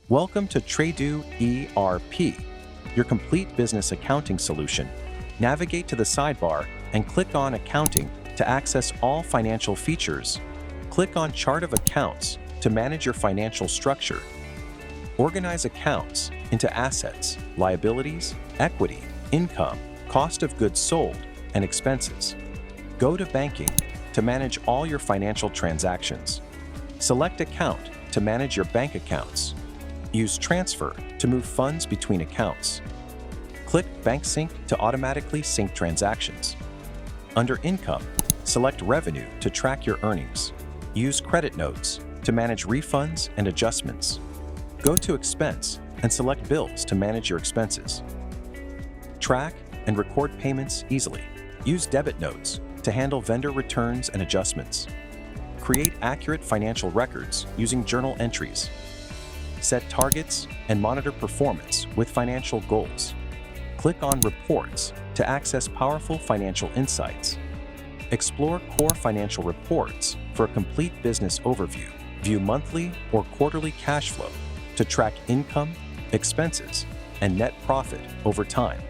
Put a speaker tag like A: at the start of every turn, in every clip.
A: Welcome to Tradoo ERP, your complete business accounting solution. Navigate to the sidebar and click on Accounting to access all financial features. Click on Chart of Accounts to manage your financial structure. Organize accounts into assets, liabilities, equity, income, cost of goods sold, and expenses. Go to Banking to manage all your financial transactions. Select Account to manage your bank accounts. Use Transfer to move funds between accounts. Click Bank Sync to automatically sync transactions. Under Income, select Revenue to track your earnings. Use Credit Notes to manage refunds and adjustments. Go to Expense and select Bills to manage your expenses. Track and record payments easily. Use Debit Notes to handle vendor returns and adjustments. Create accurate financial records using journal entries. Set targets and monitor performance with financial goals. Click on Reports to access powerful financial insights. Explore core financial reports for a complete business overview. View monthly or quarterly cash flow to track income, expenses, and net profit over time.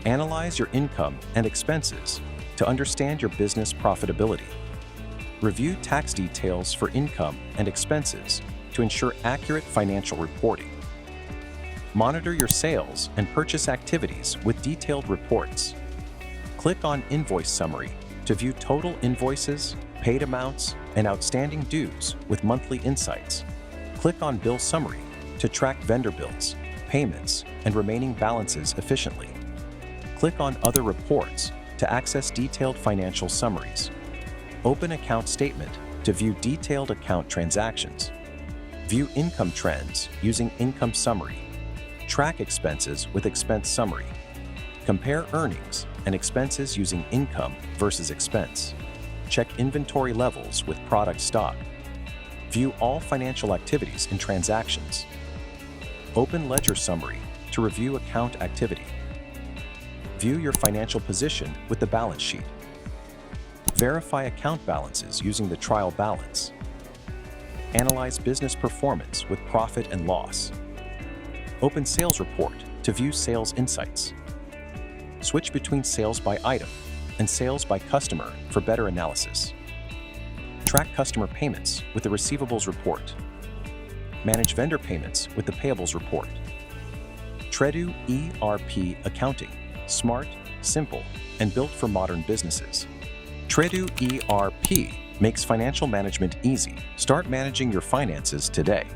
A: Analyze your income and expenses to understand your business profitability. Review tax details for income and expenses to ensure accurate financial reporting. Monitor your sales and purchase activities with detailed reports. Click on Invoice Summary to view total invoices, paid amounts, and outstanding dues with monthly insights. Click on Bill Summary to track vendor bills, payments, and remaining balances efficiently. Click on Other Reports to access detailed financial summaries. Open Account Statement to view detailed account transactions. View income trends using Income Summary. Track expenses with Expense Summary. Compare earnings and expenses using income versus expense. Check inventory levels with product stock. View all financial activities and transactions. Open Ledger Summary to review account activity. View your financial position with the balance sheet. Verify account balances using the trial balance. Analyze business performance with profit and loss. Open Sales Report to view sales insights. Switch between sales by item and sales by customer for better analysis. Track customer payments with the Receivables Report. Manage vendor payments with the Payables Report. Tradoo ERP Accounting. Smart, simple, and built for modern businesses. Tradoo ERP makes financial management easy. Start managing your finances today.